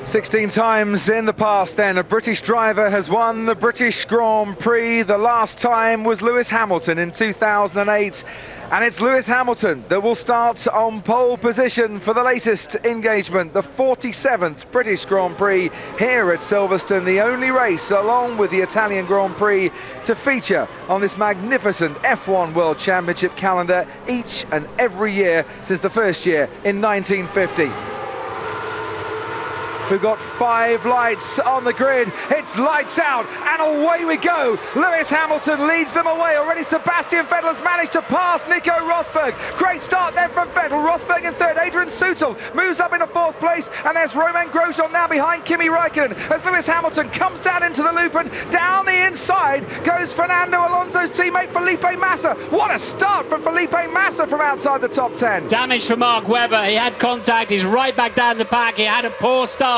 16 times in the past then, a British driver has won the British Grand Prix. The last time was Lewis Hamilton in 2008. And it's Lewis Hamilton that will start on pole position for the latest engagement, the 47th British Grand Prix here at Silverstone, the only race along with the Italian Grand Prix to feature on this magnificent F1 World Championship calendar each and every year since the first year in 1950. We've got 5 lights on the grid. It's lights out and away we go. Lewis Hamilton leads them away. Already Sebastian Vettel has managed to pass Nico Rosberg. Great start then from Vettel. Rosberg in third. Adrian Sutil moves up into 4th place, and there's Romain Grosjean now behind Kimi Räikkönen as Lewis Hamilton comes down into the loop, and down the inside goes Fernando Alonso's teammate Felipe Massa. What a start from Felipe Massa from outside the top 10. Damage for Mark Webber. He had contact. He's right back down the pack. He had a poor start.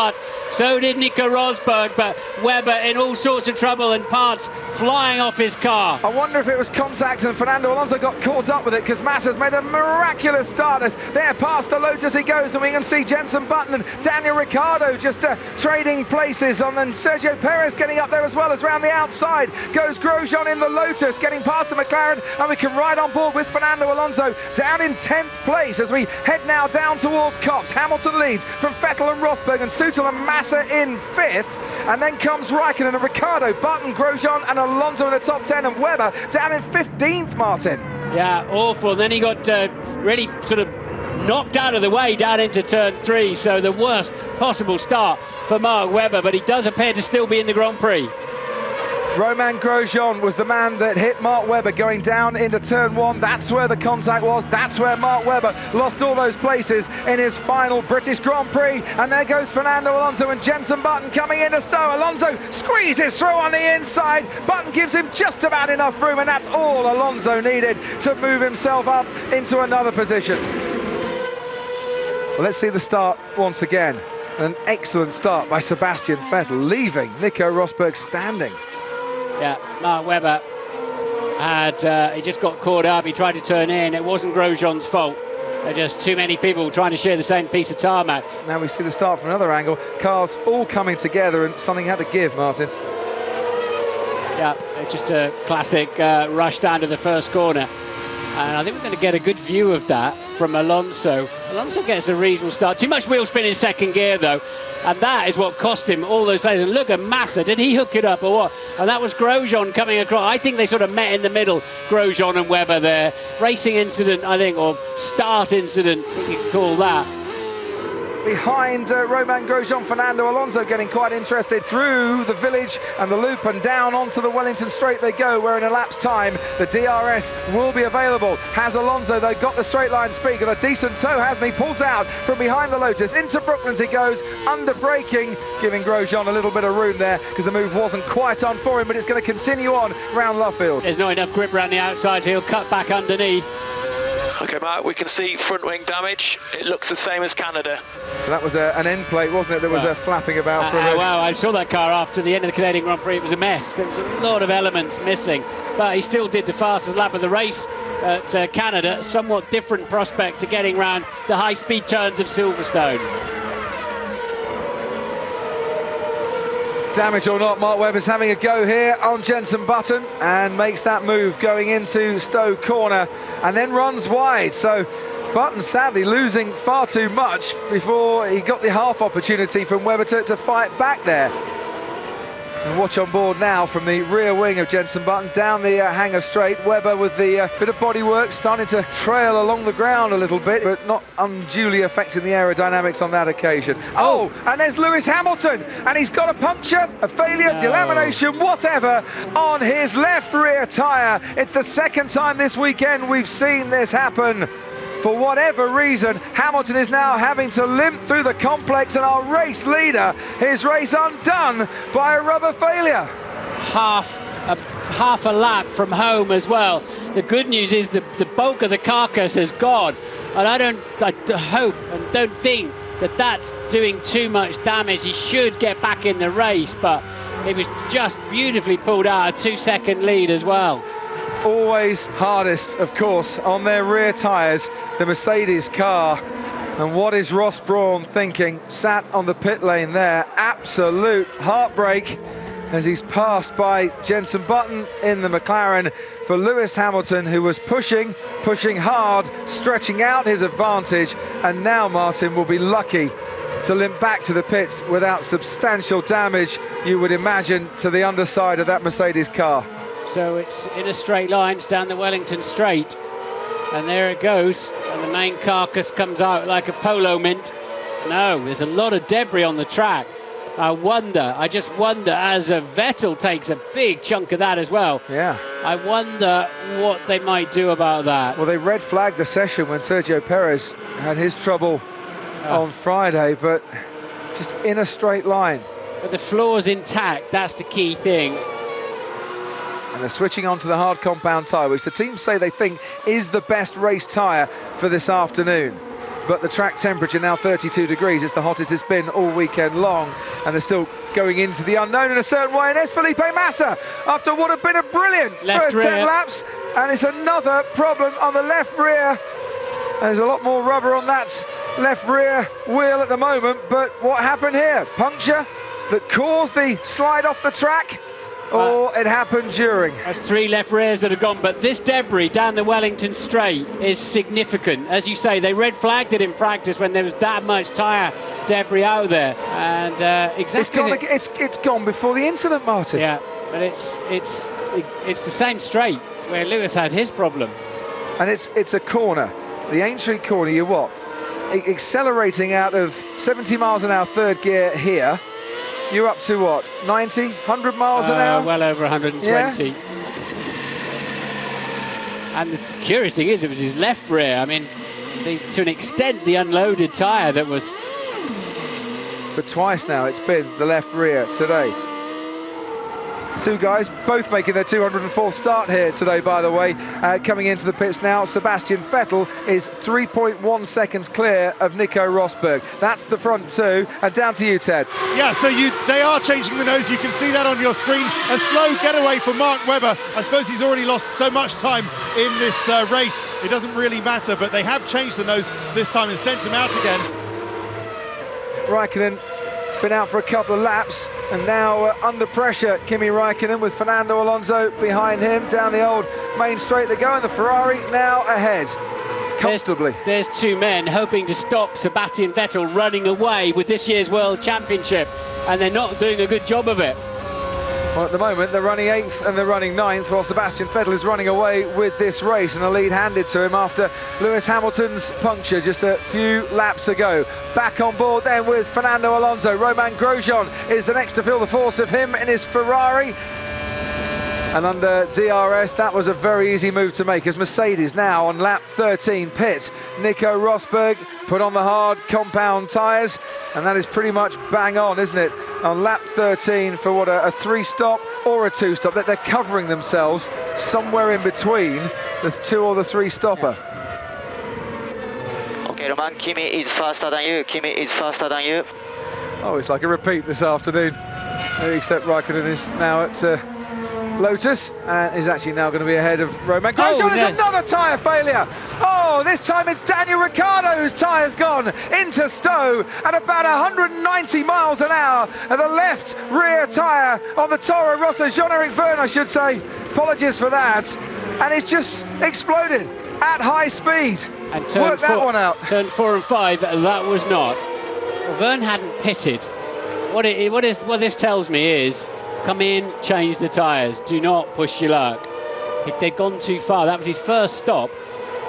So did Nico Rosberg, but Webber in all sorts of trouble and parts flying off his car. I wonder if it was contact and Fernando Alonso got caught up with it, because Massa's made a miraculous start as there past the Lotus he goes, and we can see Jenson Button and Daniel Ricciardo just trading places on, and Sergio Perez getting up there as well as round the outside goes Grosjean in the Lotus, getting past the McLaren, and we can ride on board with Fernando Alonso down in 10th place as we head now down towards Copse. Hamilton leads from Vettel and Rosberg, and Sutil and Massa in 5th, and then comes Räikkönen and Ricciardo, Button, Grosjean and Alonso in the top 10, and Webber down in 15th, Martin. Yeah, awful. And then he got really sort of knocked out of the way down into turn 3, so the worst possible start for Mark Webber, but he does appear to still be in the Grand Prix. Romain Grosjean was the man that hit Mark Webber going down into turn 1. That's where the contact was. That's where Mark Webber lost all those places in his final British Grand Prix. And there goes Fernando Alonso and Jenson Button coming in to stow. Alonso squeezes through on the inside. Button gives him just about enough room, and that's all Alonso needed to move himself up into another position. Well, let's see the start once again. An excellent start by Sebastian Vettel, leaving Nico Rosberg standing. Yeah, Mark Webber he just got caught up. He tried to turn in. It wasn't Grosjean's fault. There are just too many people trying to share the same piece of tarmac. Now we see the start from another angle. Cars all coming together, and something had to give, Martin. Yeah, it's just a classic rush down to the first corner. And I think we're going to get a good view of that from Alonso. Alonso gets a reasonable start. Too much wheel spin in second gear, though. And that is what cost him all those places. And look at Massa. Did he hook it up or what? And that was Grosjean coming across. I think they sort of met in the middle, Grosjean and Webber there. Racing incident, I think, or start incident, you can call that. Behind Romain Grosjean, Fernando Alonso getting quite interested through the village and the loop and down onto the Wellington Straight they go, where in a lap's time the DRS will be available. Has Alonso, though, got the straight line speed, got a decent toe, hasn't he? Pulls out from behind the Lotus, into Brooklands he goes, under braking, giving Grosjean a little bit of room there because the move wasn't quite on for him, but it's going to continue on round Luffield. There's not enough grip around the outside, so he'll cut back underneath. Okay, Mark, we can see front wing damage. It looks the same as Canada. So that was an end plate, wasn't it? There was a flapping about for a moment. Wow, I saw that car after the end of the Canadian Grand Prix. It was a mess. There was a lot of elements missing. But he still did the fastest lap of the race at Canada. Somewhat different prospect to getting around the high-speed turns of Silverstone. Damage or not, Mark Webber's having a go here on Jenson Button and makes that move going into Stowe Corner and then runs wide. So Button sadly losing far too much before he got the half opportunity from Webber to fight back there. And watch on board now from the rear wing of Jenson Button down the Hangar Straight. Webber with the bit of bodywork starting to trail along the ground a little bit, but not unduly affecting the aerodynamics on that occasion. Oh, and there's Lewis Hamilton, and he's got a puncture, a failure, delamination, whatever, on his left rear tyre. It's the second time this weekend we've seen this happen. For whatever reason, Hamilton is now having to limp through the complex, and our race leader, his race undone by a rubber failure. Half a lap from home as well. The good news is the bulk of the carcass is gone, and I hope and don't think that that's doing too much damage. He should get back in the race, but it was just beautifully pulled out, a 2-second lead as well. Always hardest, of course, on their rear tyres, the Mercedes car. And what is Ross Brawn thinking? Sat on the pit lane there. Absolute heartbreak as he's passed by Jenson Button in the McLaren for Lewis Hamilton, who was pushing hard, stretching out his advantage, and now Martin will be lucky to limp back to the pits without substantial damage, you would imagine, to the underside of that Mercedes car. So it's in a straight line down the Wellington Straight, and there it goes, and the main carcass comes out like a polo mint. No, there's a lot of debris on the track. I just wonder, as Vettel takes a big chunk of that as well. Yeah. I wonder what they might do about that. Well, they red flagged the session when Sergio Perez had his trouble on Friday, but just in a straight line. But the floor's intact, that's the key thing. And they're switching on to the hard compound tyre, which the team say they think is the best race tyre for this afternoon. But the track temperature now 32 degrees. It's the hottest it's been all weekend long, and they're still going into the unknown in a certain way. And there's Felipe Massa after what had been a brilliant first 10 laps, and it's another problem on the left rear. There's a lot more rubber on that left rear wheel at the moment, but what happened here? Puncture that caused the slide off the track? Or it happened during. There's 3 left rears that have gone, but this debris down the Wellington Straight is significant. As you say, they red flagged it in practice when there was that much tyre debris out there, and it's gone before the incident, Martin. Yeah, but it's the same straight where Lewis had his problem, and it's a corner, the Aintree corner. You're what, accelerating out of 70 miles an hour third gear here. You're up to what, 90, 100 miles an hour? Well over 120. Yeah. And the curious thing is, it was his left rear. I mean, to an extent, the unloaded tyre that was... But twice now it's been the left rear today. 2 guys both making their 204th start here today, by the way. Coming into the pits now, Sebastian Vettel is 3.1 seconds clear of Nico Rosberg. That's the front 2, and down to you, Ted. Yeah, so they are changing the nose. You can see that on your screen. A slow getaway for Mark Webber. I suppose he's already lost so much time in this race, it doesn't really matter, but they have changed the nose this time and sent him out again. Raikkonen been out for a couple of laps, and now under pressure, Kimi Raikkonen with Fernando Alonso behind him down the old main straight. They go, and the Ferrari now ahead comfortably. There's 2 men hoping to stop Sebastian Vettel running away with this year's World Championship, and they're not doing a good job of it. Well, at the moment they're running 8th and they're running 9th, while Sebastian Vettel is running away with this race, and a lead handed to him after Lewis Hamilton's puncture just a few laps ago. Back on board then with Fernando Alonso. Romain Grosjean is the next to feel the force of him in his Ferrari. And under DRS, that was a very easy move to make, as Mercedes now on lap 13 pit. Nico Rosberg put on the hard compound tyres, and that is pretty much bang on, isn't it? On lap 13 for what, a 3-stop or a 2-stop, that they're covering themselves somewhere in between the 2 or the 3-stopper. Okay, Roman, Kimi is faster than you. Kimi is faster than you. Oh, it's like a repeat this afternoon, except Raikkonen is now at Lotus, and is actually now going to be ahead of Romain Grosjean. There's another tyre failure. Oh, this time it's Daniel Ricciardo whose tyre's gone into Stowe at about 190 miles an hour. And the left rear tyre on the Toro Rosso, Jean-Eric Vergne, I should say. Apologies for that. And it's just exploded at high speed. And work that one out. Turn 4 and 5, that was not. Well, Vergne hadn't pitted. What this tells me is, come in, change the tyres, do not push your luck. If they'd gone too far, that was his first stop,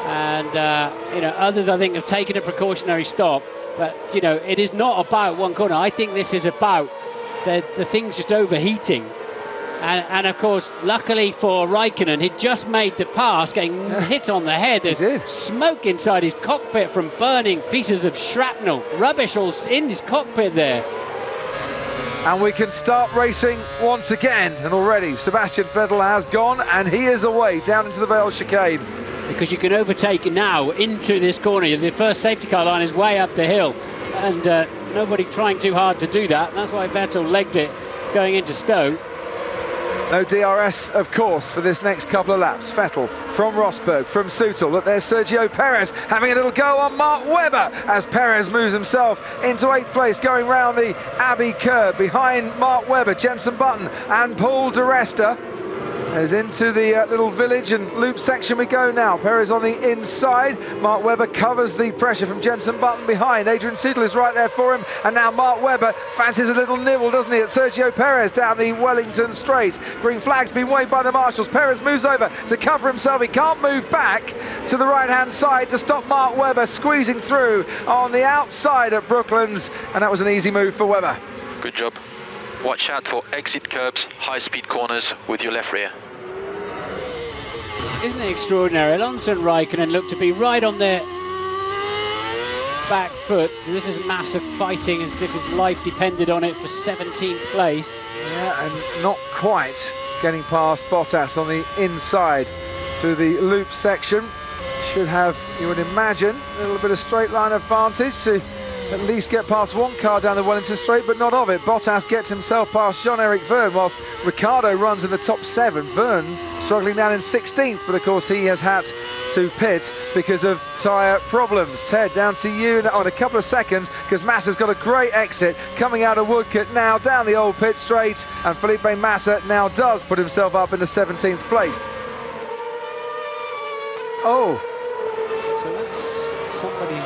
and others I think have taken a precautionary stop, but it is not about one corner. I think this is about the things just overheating, and of course, luckily for Raikkonen, he'd just made the pass, getting hit on the head. There's smoke inside his cockpit from burning pieces of shrapnel, rubbish all in his cockpit there. And we can start racing once again, and already Sebastian Vettel has gone, and he is away down into the Vale chicane. Because you can overtake now into this corner. The first safety car line is way up the hill, and nobody trying too hard to do that. And that's why Vettel legged it going into Stowe. No DRS, of course, for this next couple of laps. Vettel from Rosberg, from Soutel. Look, there's Sergio Perez having a little go on Mark Webber as Perez moves himself into 8th place, going round the Abbey curve behind Mark Webber, Jenson Button and Paul di Resta. As into the little village and loop section we go now. Perez on the inside. Mark Webber covers the pressure from Jenson Button behind. Adrian Seidel is right there for him. And now Mark Webber fancies a little nibble, doesn't he, at Sergio Perez down the Wellington Straight. Green flag's been waved by the marshals. Perez moves over to cover himself. He can't move back to the right-hand side to stop Mark Webber squeezing through on the outside at Brooklands. And that was an easy move for Webber. Good job. Watch out for exit curbs, high-speed corners with your left rear. Isn't it extraordinary? Alonso and Raikkonen look to be right on their back foot. This is massive fighting as if his life depended on it for 17th place. Yeah, and not quite getting past Bottas on the inside through the loop section. Should have, you would imagine, a little bit of straight line advantage to at least get past one car down the Wellington Straight, but not of it. Bottas gets himself past Jean-Eric Vergne, whilst Ricciardo runs in the top 7. Vergne struggling down in 16th, but of course he has had to pit because of tyre problems. Ted, down to you in a couple of seconds, because Massa's got a great exit coming out of Woodcote now down the old pit straight, and Felipe Massa now does put himself up in the 17th place. Oh, So that's somebody's...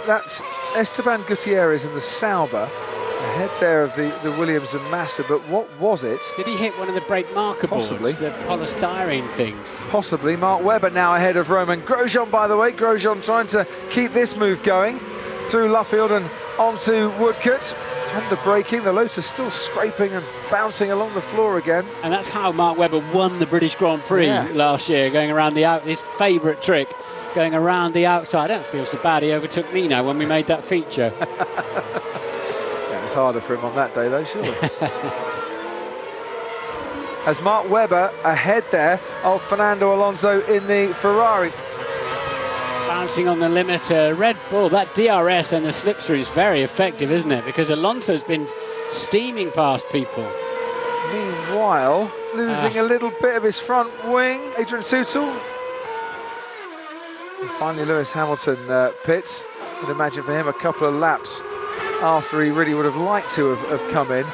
that's Esteban Gutierrez in the Sauber, ahead there of the Williams and Massa, but what was it? Did he hit one of the brake marker Possibly. boards, the polystyrene things? Possibly. Mark Webber now ahead of Roman Grosjean, by the way. Grosjean trying to keep this move going through Luffield and onto Woodcote. Under braking, the Lotus still scraping and bouncing along the floor again. And that's how Mark Webber won the British Grand Prix last year, going around the his favourite trick, going around the outside. I don't feel so bad, he overtook me now when we made that feature. Yeah, it was harder for him on that day though, surely. As Mark Webber ahead there of Fernando Alonso in the Ferrari. Bouncing on the limiter, Red Bull, that DRS and the slipstream is very effective, isn't it? Because Alonso's been steaming past people. Meanwhile, losing a little bit of his front wing, Adrian Sutil. And finally Lewis Hamilton pits. I'd imagine for him a couple of laps after he really would have liked to have come in.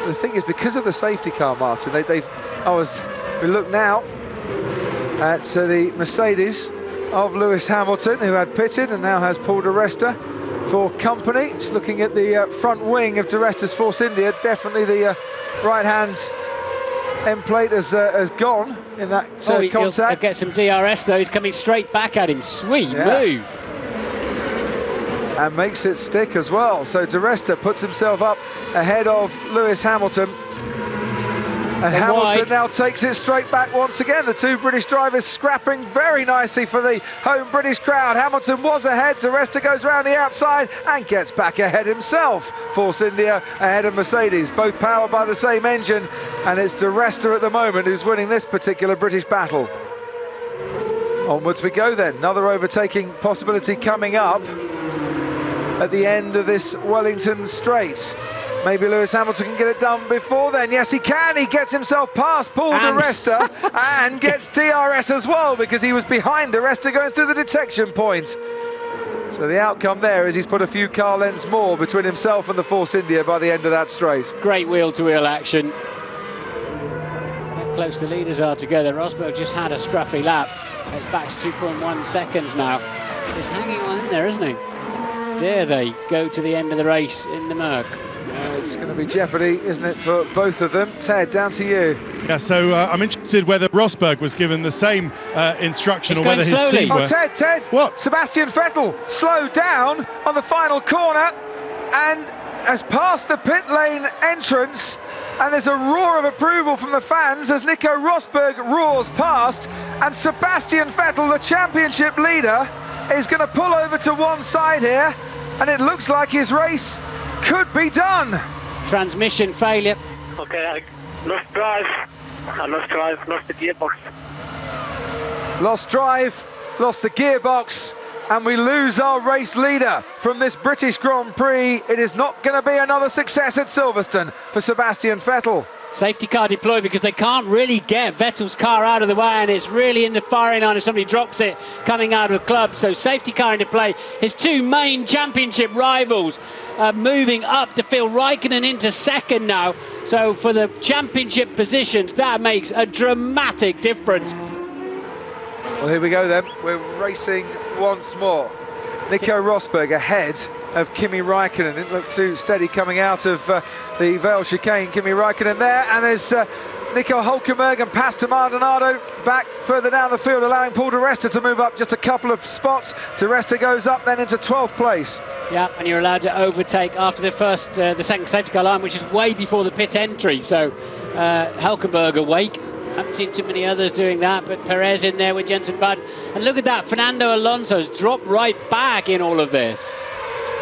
The thing is, because of the safety car, Martin, we look now at the Mercedes of Lewis Hamilton, who had pitted and now has Paul di Resta for company. Just looking at the front wing of di Resta's Force India, definitely the right-hand end plate has gone in that contact. He'll get some DRS though, he's coming straight back at him. Sweet move. And makes it stick as well. So di Resta puts himself up ahead of Lewis Hamilton. And Hamilton now takes it straight back once again. The two British drivers scrapping very nicely for the home British crowd. Hamilton was ahead, di Resta goes round the outside and gets back ahead himself. Force India ahead of Mercedes, both powered by the same engine, and it's di Resta at the moment who's winning this particular British battle. Onwards we go then, another overtaking possibility coming up at the end of this Wellington Straight. Maybe Lewis Hamilton can get it done before then. Yes, he can. He gets himself past Paul di Resta and gets DRS as well, because he was behind di Resta going through the detection point. So the outcome there is he's put a few car lengths more between himself and the Force India by the end of that straight. Great wheel-to-wheel action. How close the leaders are together. Rosberg just had a scruffy lap. It's back to 2.1 seconds now. He's hanging on in there, isn't he? Dare they go to the end of the race in the murk? It's going to be jeopardy, isn't it, for both of them? Ted, down to you. Yeah, so I'm interested whether Rosberg was given the same instruction, or whether his team were... Oh, Ted! What? Sebastian Vettel slowed down on the final corner and has passed the pit lane entrance, and there's a roar of approval from the fans as Nico Rosberg roars past, and Sebastian Vettel, the championship leader, is going to pull over to one side here, and it looks like his race could be done. Transmission failure. Okay, I lost drive, lost the gearbox. Lost drive, lost the gearbox, and we lose our race leader from this British Grand Prix. It is not going to be another success at Silverstone for Sebastian Vettel. Safety car deployed because they can't really get Vettel's car out of the way, and it's really in the firing line if somebody drops it coming out of the club. So safety car into play. His two main championship rivals moving up to field. Raikkonen into second now. So for the championship positions, that makes a dramatic difference. Well, here we go then. We're racing once more. Nico Rosberg ahead of Kimi Raikkonen. Didn't look too steady coming out of the Vale chicane. Kimi Raikkonen there, and there's Nico Hülkenberg and Pastor Maldonado back further down the field, allowing Paul di Resta to move up just a couple of spots. Di Resta goes up then into 12th place. Yeah, and you're allowed to overtake after the second safety car line, which is way before the pit entry. So Hülkenberg awake. Haven't seen too many others doing that, but Perez in there with Jenson Button. And look at that, Fernando Alonso's dropped right back in all of this.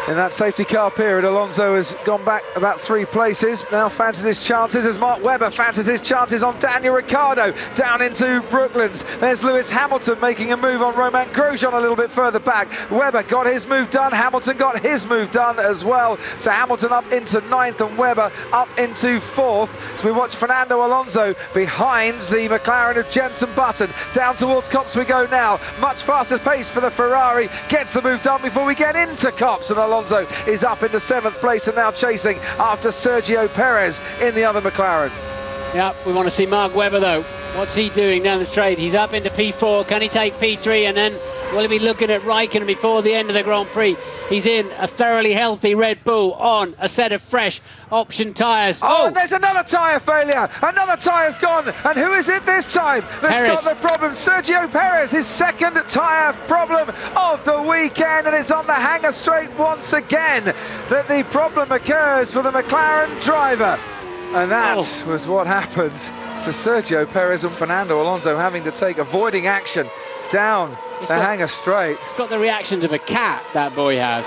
In that safety car period, Alonso has gone back about 3 places. Now fancies his chances as Mark Webber fancies his chances on Daniel Ricciardo down into Brooklands. There's Lewis Hamilton making a move on Romain Grosjean a little bit further back. Webber got his move done, Hamilton got his move done as well. So Hamilton up into 9th and Webber up into 4th. So we watch Fernando Alonso behind the McLaren of Jenson Button. Down towards Copse we go now. Much faster pace for the Ferrari. Gets the move done before we get into Copse, and Alonso is up into 7th place and now chasing after Sergio Perez in the other McLaren. Yeah, we want to see Mark Webber though. What's he doing down the straight? He's up into P4. Can he take P3? And then will he be looking at Raikkonen before the end of the Grand Prix? He's in a thoroughly healthy Red Bull on a set of fresh option tyres. Oh, and there's another tyre failure. Another tyre's gone. And who is it this time that's Perez. got the problem? Sergio Perez, his second tyre problem of the weekend. And it's on the hanger straight once again that the problem occurs for the McLaren driver. And that was what happened to Sergio Perez and Fernando Alonso, having to take avoiding action down the hanger straight. It's got the reactions of a cat, that boy has.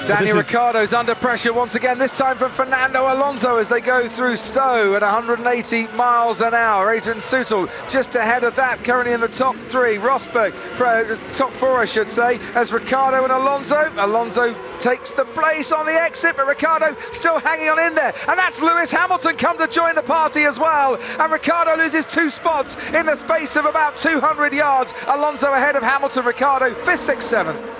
Daniel Ricciardo's under pressure once again, this time from Fernando Alonso as they go through Stowe at 180 miles an hour. Adrian Sutil just ahead of that, currently in the top 3. Rosberg, top 4 I should say, as Ricciardo and Alonso. Alonso takes the place on the exit, but Ricciardo still hanging on in there. And that's Lewis Hamilton come to join the party as well. And Ricciardo loses 2 spots in the space of about 200 yards. Alonso ahead of Hamilton, Ricciardo 5th, 6th, 7th.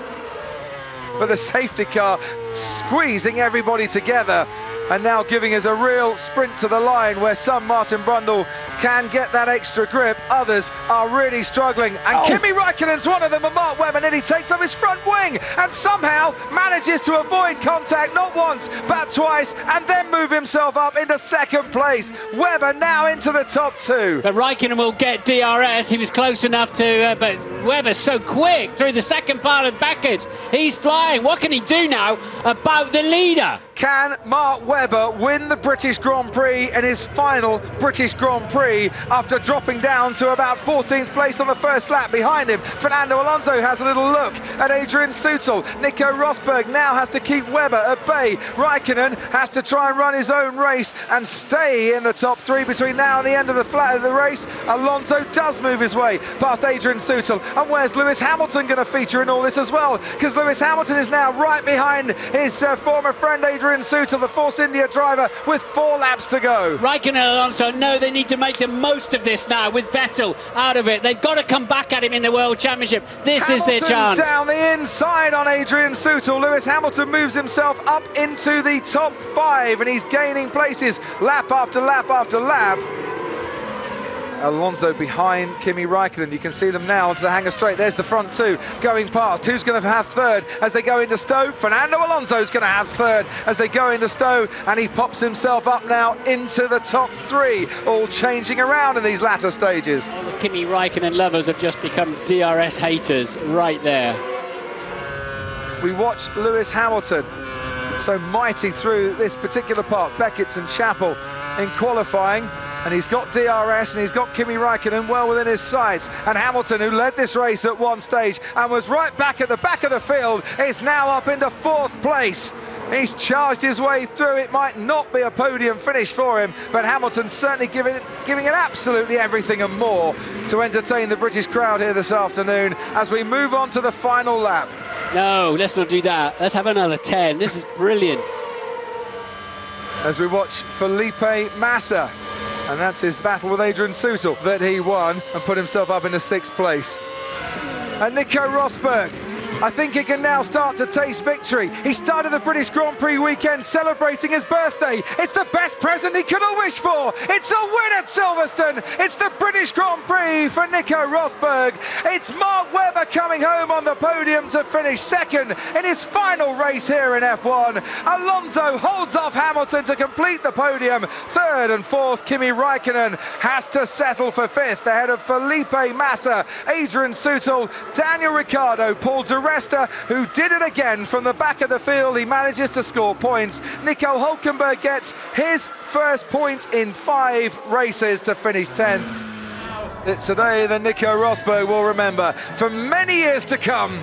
But the safety car squeezing everybody together and now giving us a real sprint to the line where some Martin Brundle can get that extra grip, others are really struggling, and Kimi Raikkonen's one of them, and Mark Webber nearly takes off his front wing and somehow manages to avoid contact not once but twice and then move himself up into 2nd place. Webber now into the top 2. But Raikkonen will get DRS. He was close enough to, but Webber's so quick through the second part of Beckett. He's flying. What can he do now about the leader? Can Mark Webber win the British Grand Prix in his final British Grand Prix after dropping down to about 14th place on the first lap? Behind him, Fernando Alonso has a little look at Adrian Sutil. Nico Rosberg now has to keep Webber at bay. Raikkonen has to try and run his own race and stay in the top 3 between now and the end of the race. Alonso does move his way past Adrian Sutil. And where's Lewis Hamilton going to feature in all this as well? Because Lewis Hamilton is now right behind his former friend Adrian Sutil, the Force India driver, with 4 laps to go. Raikkonen and Alonso know they need to make the most of this now with Vettel out of it. They've got to come back at him in the World Championship. This is their chance. Down the inside on Adrian Sutil. Lewis Hamilton moves himself up into the top 5 and he's gaining places lap after lap after lap. Alonso behind Kimi Raikkonen. You can see them now onto the hanger straight. There's the front 2 going past. Who's going to have 3rd as they go into Stowe? Fernando Alonso's going to have 3rd as they go into Stowe, and he pops himself up now into the top 3, all changing around in these latter stages. All the Kimi Raikkonen lovers have just become DRS haters right there. We watch Lewis Hamilton so mighty through this particular part, Beckett's and Chapel in qualifying. And he's got DRS and he's got Kimi Raikkonen well within his sights. And Hamilton, who led this race at one stage and was right back at the back of the field, is now up into 4th place. He's charged his way through. It might not be a podium finish for him, but Hamilton's certainly giving it absolutely everything and more to entertain the British crowd here this afternoon as we move on to the final lap. No, let's not do that. Let's have another 10. This is brilliant. As we watch Felipe Massa, and that's his battle with Adrian Sutil that he won and put himself up into 6th place. And Nico Rosberg, I think he can now start to taste victory. He started the British Grand Prix weekend celebrating his birthday. It's the best present he could have wished for. It's a win at Silverstone. It's the British Grand Prix for Nico Rosberg. It's Mark Webber coming home on the podium to finish 2nd in his final race here in F1. Alonso holds off Hamilton to complete the podium. 3rd and 4th, Kimi Raikkonen has to settle for 5th ahead of Felipe Massa, Adrian Sutil, Daniel Ricciardo, Paul Resta, who did it again from the back of the field. He manages to score points. Nico Hülkenberg gets his first point in 5 races to finish 10th. It's a day that Nico Rosberg will remember for many years to come.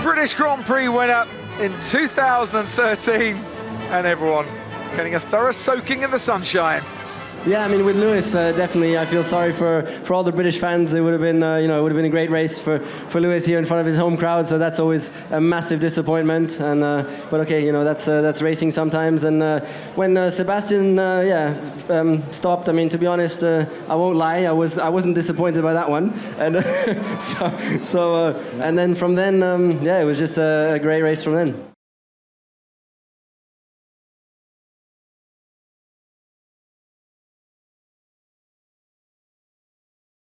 British Grand Prix winner in 2013, and everyone getting a thorough soaking in the sunshine. Yeah, I mean, with Lewis, definitely, I feel sorry for all the British fans. It would have been, it would have been a great race for Lewis here in front of his home crowd. So that's always a massive disappointment. And but okay, that's racing sometimes. And when Sebastian, stopped. I mean, to be honest, I won't lie. I wasn't disappointed by that one. And and then from then, it was just a great race from then.